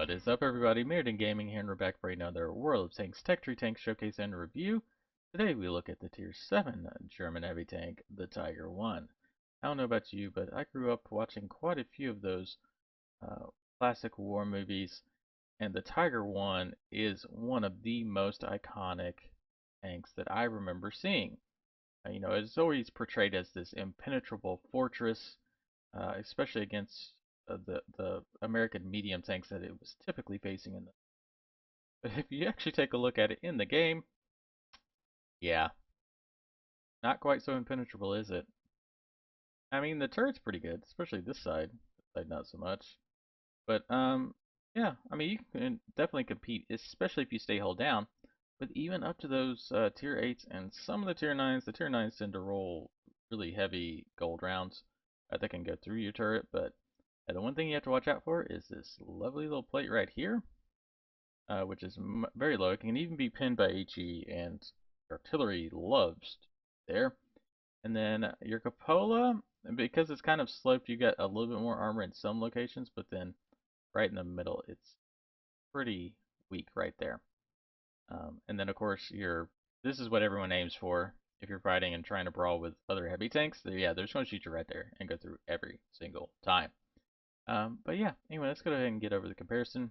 What is up, everybody? Mirrodin Gaming here, and we're back for another World of Tanks Tech Tree Tank Showcase and Review. Today we look at the Tier 7 German heavy tank, the Tiger 1. I don't know about you, but I grew up watching quite a few of those classic war movies, and the Tiger 1 is one of the most iconic tanks that I remember seeing. It's always portrayed as this impenetrable fortress, especially against the American medium tanks that it was typically facing in the. But if you actually take a look at it in the game, yeah, not quite so impenetrable, is it? I mean, the turret's pretty good, especially this side. This side not so much. But yeah, I mean, you can definitely compete, especially if you stay held down. But even up to those tier 8s and some of the tier 9s tend to roll really heavy gold rounds that can go through your turret. But the one thing you have to watch out for is this lovely little plate right here, which is very low. It can even be pinned by HE, and artillery loves there. And then your cupola, because it's kind of sloped, you got a little bit more armor in some locations, but then right in the middle, it's pretty weak right there. And then of course this is what everyone aims for if you're fighting and trying to brawl with other heavy tanks. Yeah, they're just going to shoot you right there and go through every single time. But yeah, anyway, let's go ahead and get over the comparison.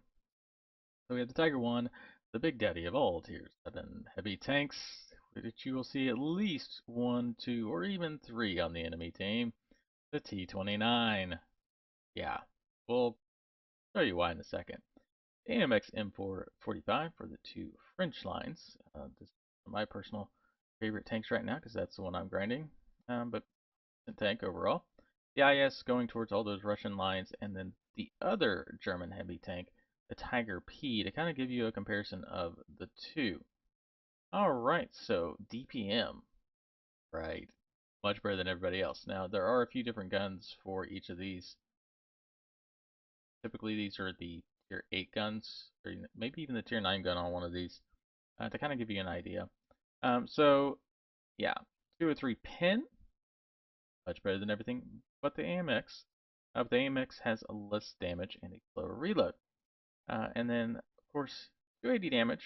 So we have the Tiger 1, the big daddy of all Tier 7 heavy tanks, which you will see at least 1, 2, or even 3 on the enemy team. The T-29. Yeah, we'll show you why in a second. AMX M445 for the two French lines. This is my personal favorite tanks right now because that's the one I'm grinding. But tank overall. The IS going towards all those Russian lines, and then the other German heavy tank, the Tiger P, to kind of give you a comparison of the two. Alright, so DPM, right, much better than everybody else. Now, there are a few different guns for each of these. Typically, these are the tier 8 guns, or maybe even the tier 9 gun on one of these, to kind of give you an idea. So, yeah, 203 pin, much better than everything but the AMX. The AMX has a less damage and a slower reload. And then, of course, 280 damage,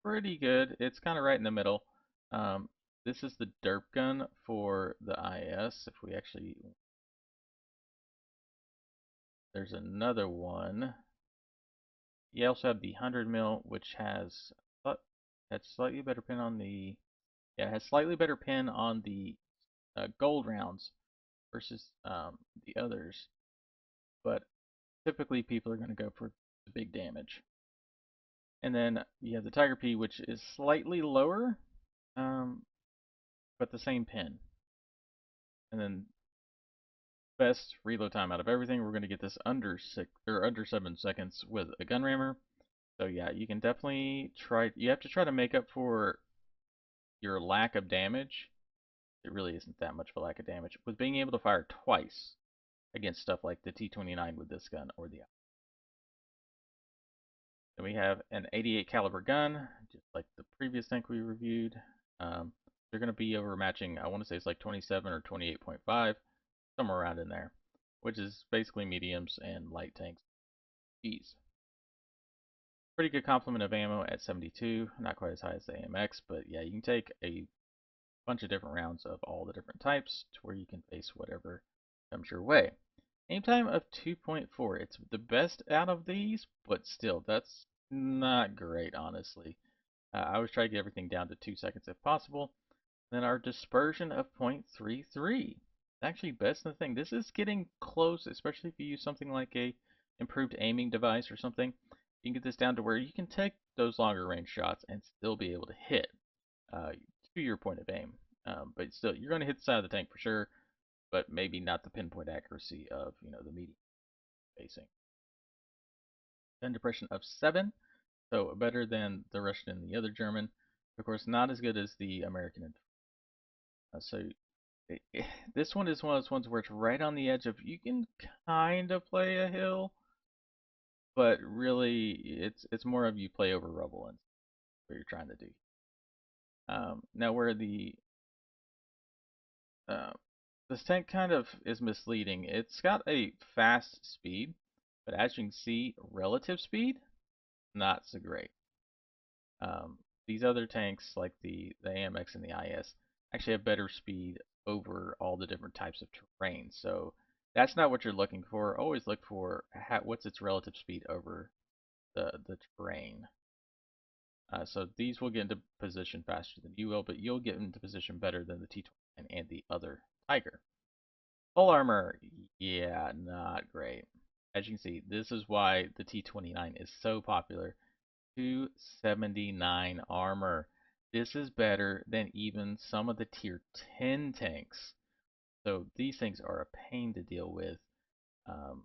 pretty good. It's kind of right in the middle. This is the derp gun for the IS. If we actually, there's another one. You also have the 100 mil, which has slightly better pin on the, yeah, it has slightly better pin on the gold rounds versus the others. But typically people are going to go for the big damage. And then you have the Tiger P, which is slightly lower, but the same pin. And then best reload time out of everything, we're going to get this under 7 seconds with a gun rammer. So yeah, you can definitely try. You have to try to make up for your lack of damage. It really isn't that much of a lack of damage with being able to fire twice against stuff like the T-29 with this gun or the. Then we have an 88 caliber gun, just like the previous tank we reviewed. They're going to be overmatching, I want to say it's like 27 or 28.5, somewhere around in there, which is basically mediums and light tanks. Jeez. Pretty good complement of ammo at 72, not quite as high as the AMX, but yeah, you can take a bunch of different rounds of all the different types to where you can face whatever comes your way. Aim time of 2.4. It's the best out of these, but still, that's not great, honestly. I always try to get everything down to 2 seconds if possible. Then our dispersion of 0.33. Actually, best in the thing. This is getting close, especially if you use something like a improved aiming device or something. You can get this down to where you can take those longer range shots and still be able to hit to your point of aim. But still, you're going to hit the side of the tank for sure, but maybe not the pinpoint accuracy of the medium facing. Then depression of 7, so better than the Russian and the other German. Of course, not as good as the American. So this one is one of those ones where it's right on the edge of you can kind of play a hill, but really it's more of you play over rubble and what you're trying to do. Now where the this tank kind of is misleading. It's got a fast speed, But as you can see, relative speed, not so great. Um, these other tanks, like the AMX and the IS, actually have better speed over all the different types of terrain. So that's not what you're looking for. Always look for what's its relative speed over the terrain. So these will get into position faster than you will, but you'll get into position better than the T-29 and the other Tiger. Hull armor, yeah, not great. As you can see, this is why the T-29 is so popular. 279 armor. This is better than even some of the tier 10 tanks. So these things are a pain to deal with um,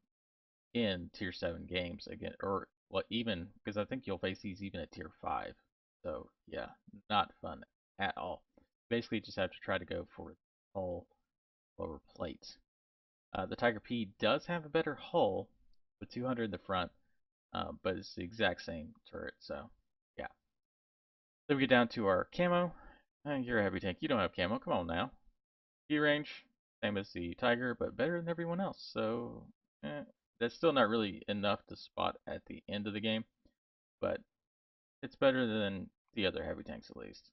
in tier 7 games again, or well, even because I think you'll face these even at tier 5. So yeah, not fun at all. Basically, just have to try to go for hull lower plates. The Tiger P does have a better hull with 200 in the front, but it's the exact same turret. So yeah. Then we get down to our camo. You're a heavy tank. You don't have camo. Come on now. View range, same as the Tiger, but better than everyone else. So that's still not really enough to spot at the end of the game, but it's better than the other heavy tanks at least.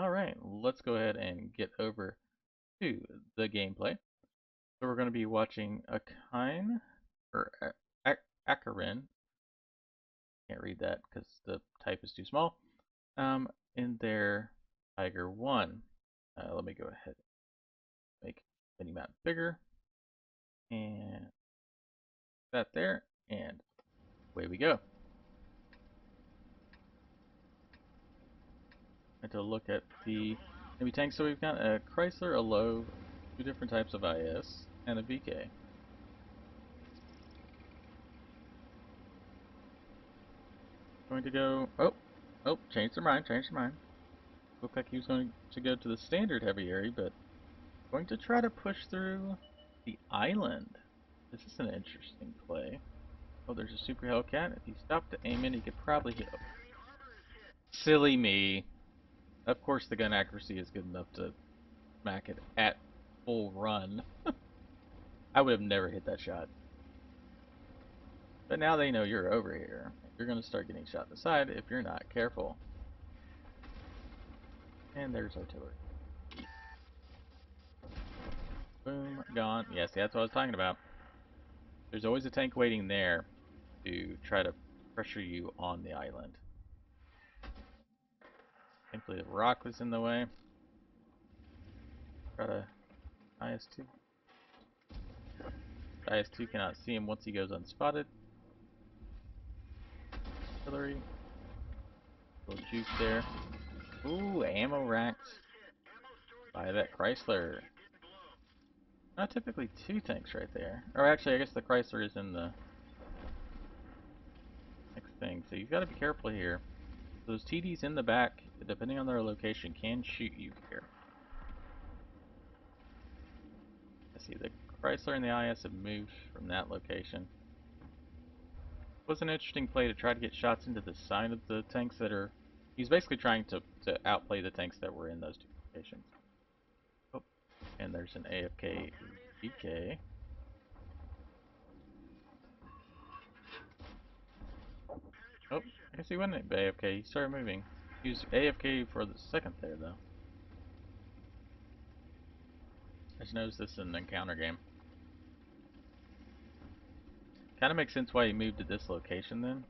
Alright, let's go ahead and get over to the gameplay. So we're going to be watching Akine, or Akarin, can't read that because the type is too small, in their Tiger 1. Let me go ahead and make mini map bigger, and that there, and away we go. And to look at the enemy tanks, so we've got a Chrysler, a Low, two different types of IS, and a VK. Going to go, changed their mind, Looked like he was going to go to the standard heavy area, but going to try to push through the island. This is an interesting play. Oh, there's a Super Hellcat. If he stopped to aim in, he could probably hit him. Silly me. Of course the gun accuracy is good enough to smack it at full run. I would have never hit that shot. But now they know you're over here. You're going to start getting shot in the side if you're not careful. And there's artillery. Boom, gone. Yes, that's what I was talking about. There's always a tank waiting there to try to pressure you on the island. Thankfully the rock was in the way. Try to IS-2. IS-2 cannot see him once he goes unspotted. Artillery. Little juice there. Ooh, ammo racks. By that Chrysler. Not typically two tanks right there. Or actually, I guess the Chrysler is in the next thing. So you've got to be careful here. Those TDs in the back, depending on their location, can shoot you here. I see the Chrysler and the IS have moved from that location. It was an interesting play to try to get shots into the side of the tanks that are... He's basically trying to outplay the tanks that were in those two locations. Oh, and there's an AFK VK. Oh, I guess he wasn't AFK. He started moving. He was AFK for the second there, though. I just noticed this in an encounter game. Kind of makes sense why he moved to this location then.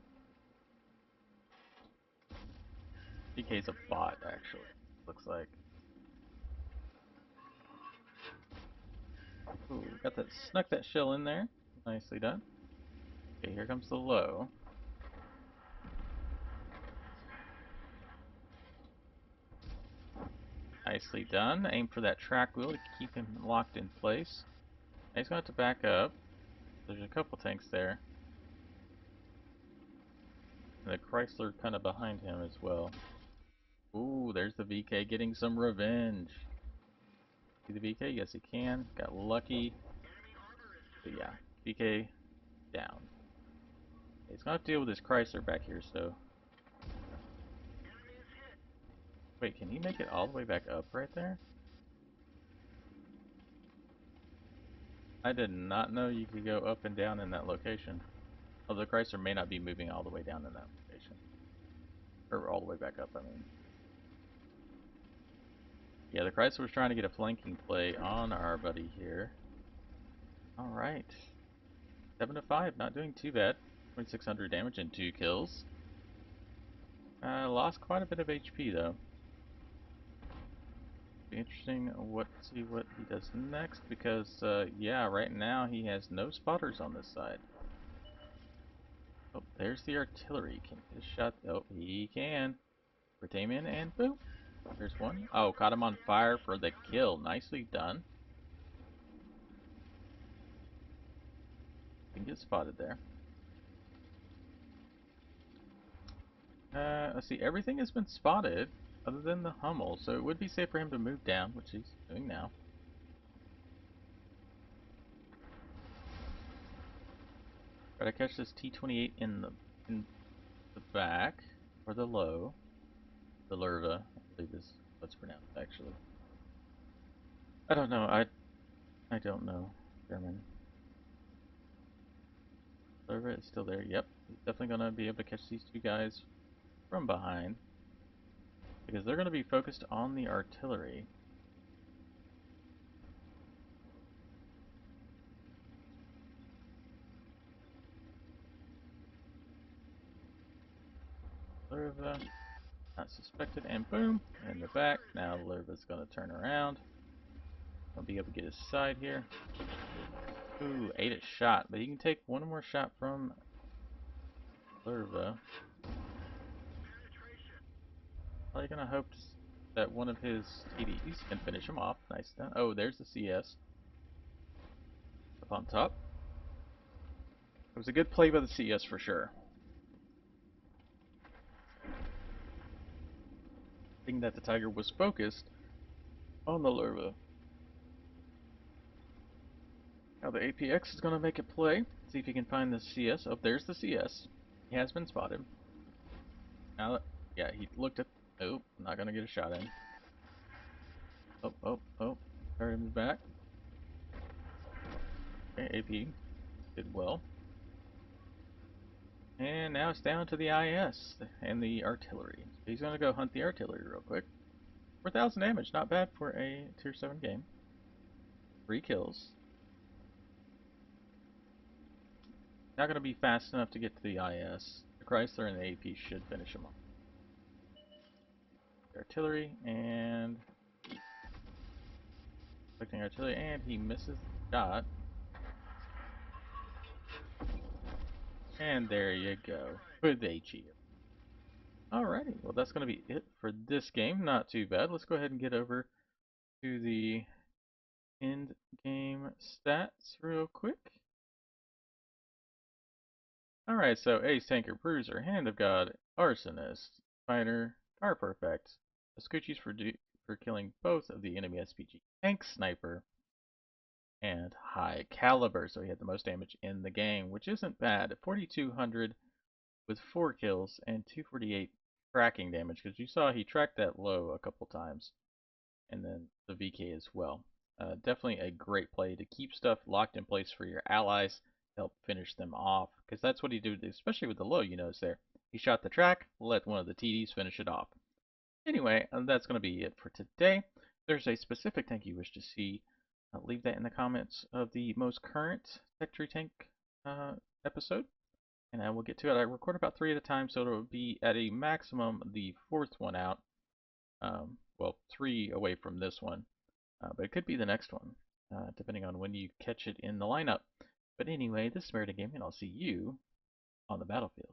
DK's a bot, actually. Looks like. Ooh, got that, snuck that shell in there. Nicely done. Okay, here comes the low. Nicely done. Aim for that track wheel to keep him locked in place. Now he's going to have to back up. There's a couple tanks there. And the Chrysler kind of behind him as well. Ooh, there's the VK getting some revenge. See the VK? Yes, he can. Got lucky. But yeah, VK down. He's going to have to deal with this Chrysler back here, so... Wait, can he make it all the way back up right there? I did not know you could go up and down in that location. Although the Chrysler may not be moving all the way down in that location. Or all the way back up, I mean. Yeah, the Chrysler was trying to get a flanking play on our buddy here. Alright. 7 to 5, not doing too bad. 2600 damage and 2 kills. Lost quite a bit of HP though. Be interesting see what he does next because yeah, right now he has no spotters on this side. Oh, there's the artillery. Can he get a shot? Oh, he can. Retain in and boom. There's one. Oh, caught him on fire for the kill. Nicely done. Didn't get spotted there. Let's see. Everything has been spotted other than the Hummel, so it would be safe for him to move down, which he's doing now. Try to catch this T-28 in the back or the low. The Lerva, I believe is what's pronounced actually. I don't know. I don't know German. Lerva is still there. Yep, he's definitely gonna be able to catch these two guys from behind because they're gonna be focused on the artillery. Lerva, not suspected, and boom, in the back. Now Lerva's gonna turn around. I'll be able to get his side here. Ooh, ate a shot, but he can take one more shot from Lerva. Probably gonna hope that one of his TDs can finish him off. Nice done. Oh, there's the CS up on top. It was a good play by the CS for sure. Thinking that the Tiger was focused on the Lerva. Now the APX is gonna make a play. See if he can find the CS. Oh, there's the CS. He has been spotted. Now, yeah, he looked at. Oh, not gonna get a shot in. Oh, oh, oh. Heard him back. Okay, AP did well. And now it's down to the IS and the artillery. So he's gonna go hunt the artillery real quick. 4,000 damage, not bad for a tier 7 game. 3 kills. Not gonna be fast enough to get to the IS. The Chrysler and the AP should finish him off. The artillery and expecting artillery, and he misses the shot. And there you go. With HE. Alrighty, well that's going to be it for this game. Not too bad. Let's go ahead and get over to the end game stats real quick. Alright, so Ace, Tanker, Bruiser, Hand of God, Arsonist, Fighter, Car Perfect, Escuchis for killing both of the enemy SPG, Tank Sniper, and High Caliber. So he had the most damage in the game, which isn't bad. 4,200 with 4 kills and 248 tracking damage, because you saw he tracked that low a couple times, and then the VK as well. Definitely a great play to keep stuff locked in place for your allies, help finish them off, because that's what he did, especially with the low, you notice there. He shot the track, let one of the TDs finish it off. Anyway, that's going to be it for today. If there's a specific tank you wish to see, leave that in the comments of the most current Tech Tree Tank episode, and I will get to it. I record about 3 at a time, so it'll be at a maximum the 4th one out. Well, 3 away from this one, but it could be the next one, depending on when you catch it in the lineup. But anyway, this is Merida Gaming, and I'll see you on the battlefield.